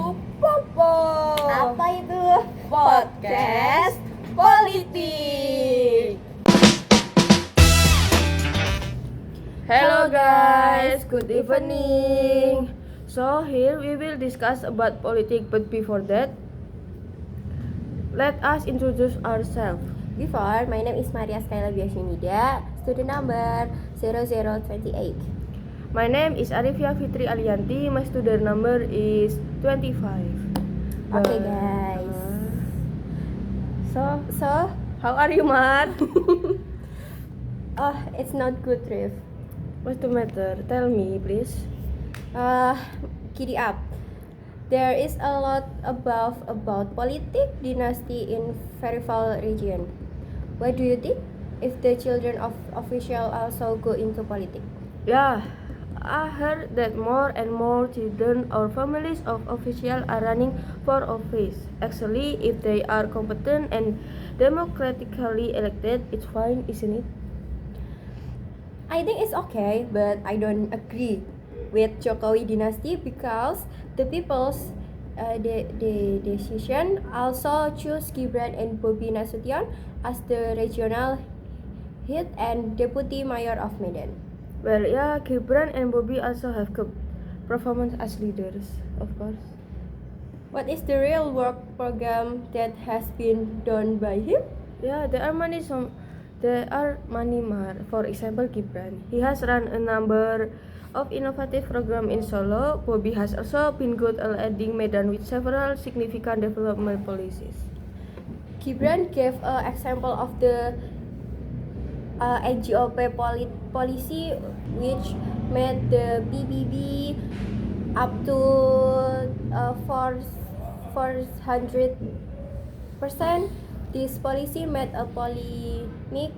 Popo. Apa itu? Podcast Politik. Hello guys, good evening. So here we will discuss about politics, but before that, let us introduce ourselves. Before, my name is Maria Skyla Biasunida, student number 0028. My name is Arifia Fitri Alianti. My student number is 25. Okay guys. So, How are you, Mar? it's not good, Rif. What's the matter? Tell me, please. Giddy up. There is a lot about politic dynasty in Peripheral region. What do you think? If the children of official also go into politics? Yeah, I heard that more and more children or families of officials are running for office. Actually, if they are competent and democratically elected, it's fine, isn't it? I think it's okay, but I don't agree with Jokowi dynasty because the people's the decision also choose Gibran and Bobi Nasution as the regional head and deputy mayor of Medan. Well, yeah, Gibran and Bobby also have good performance as leaders, of course. What is the real work program that has been done by him? Yeah, there are many more. For example, Gibran. He has run a number of innovative programs in Solo. Bobby has also been good at leading Medan with several significant development policies. Gibran gave an example of the NGOP policy which made the BBB up to 400%. This policy made a polemic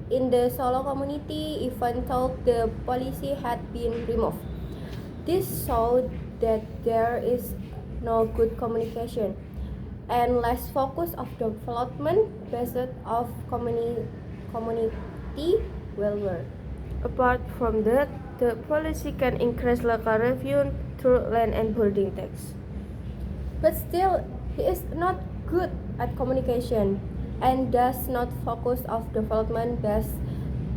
in the Solo community even though the policy had been removed. This showed that there is no good communication and less focus of development based of community welfare. Apart from that, the policy can increase local revenue through land and building tax. But still, he is not good at communication and does not focus of development based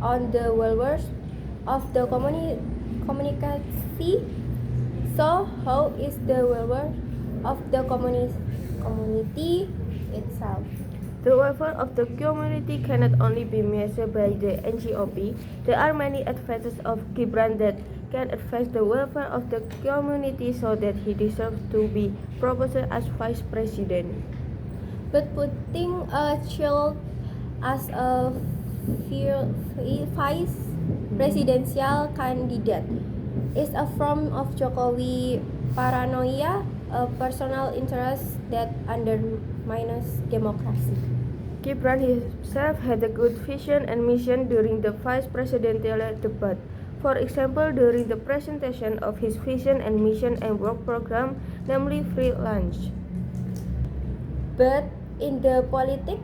on the welfare of the community. So, how is the welfare of the community itself? The welfare of the community cannot only be measured by the NGOP. There are many advantages of Gibran that can affect the welfare of the community so that he deserves to be proposed as vice president. But putting a child as a vice presidential candidate is a form of Jokowi paranoia, a personal interest that undermines democracy. Gibran himself had a good vision and mission during the vice presidential debate. For example, during the presentation of his vision and mission and work program, namely free lunch. But in the politics,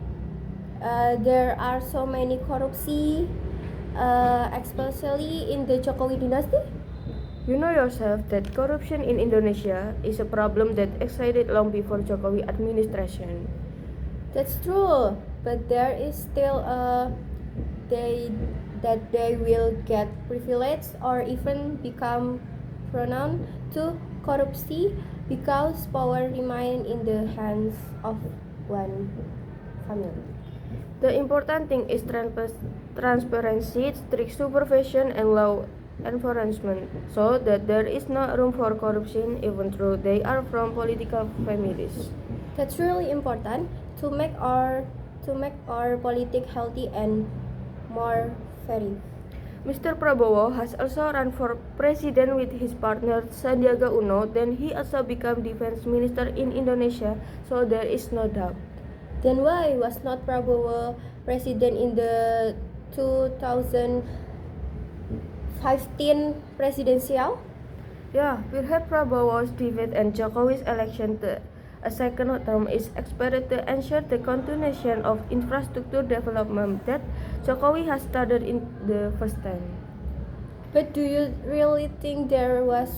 there are so many corruption, especially in the Jokowi dynasty. You know yourself that corruption in Indonesia is a problem that existed long before Jokowi administration. That's true, but there is still they will get privilege or even become prone to corruption because power remain in the hands of one family. The important thing is transparency, strict supervision, and law enforcement, so that there is no room for corruption even though they are from political families. That's really important to make our politic healthy and more fair. Mr. Prabowo has also run for president with his partner Sandiaga Uno. Then he also became defense minister in Indonesia, so there is no doubt. Then why was not Prabowo president in the 2015 presidential? Yeah, perhaps Prabowo's defeat and Jokowi's election to a second term is expected to ensure the continuation of infrastructure development that Jokowi has started in the first time. But do you really think there was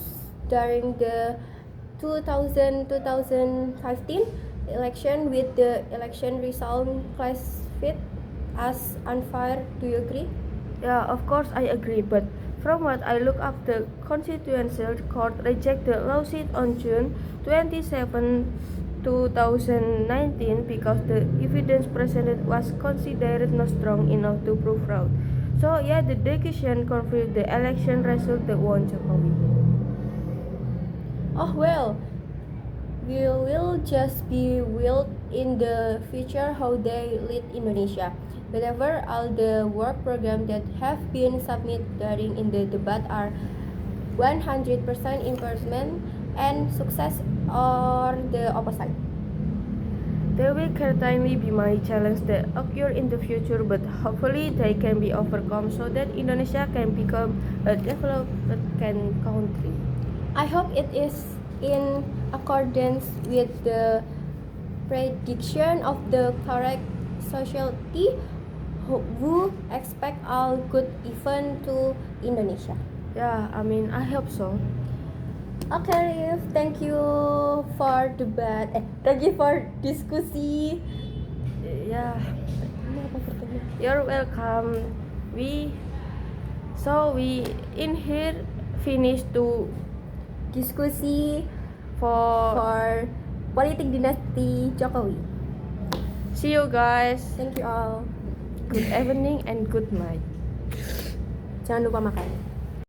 during the 2015 election with the election result classified as unfair. Do you agree? Yeah, of course I agree, but from what I look up, the Constitutional Court rejected the lawsuit on June 27, 2019 because the evidence presented was considered not strong enough to prove fraud. So yeah, the decision confirmed the election result that won Jokowi. Oh well, we will just be wild in the future how they lead Indonesia. Whatever all the work programs that have been submitted during in the debate are 100% improvement and success or the opposite. There will certainly be many challenges that occur in the future, but hopefully they can be overcome so that Indonesia can become a developed country. I hope it is in accordance with the prediction of the correct society who expect all good event to Indonesia. Yeah, I hope so. Okay, Rif, thank you for debate. Thank you for diskusi. Yeah, you're welcome. We in here finish to Diskusi for for politik dinasti Jokowi. see you guys. Thank you all. Good evening and good night. Jangan lupa makan.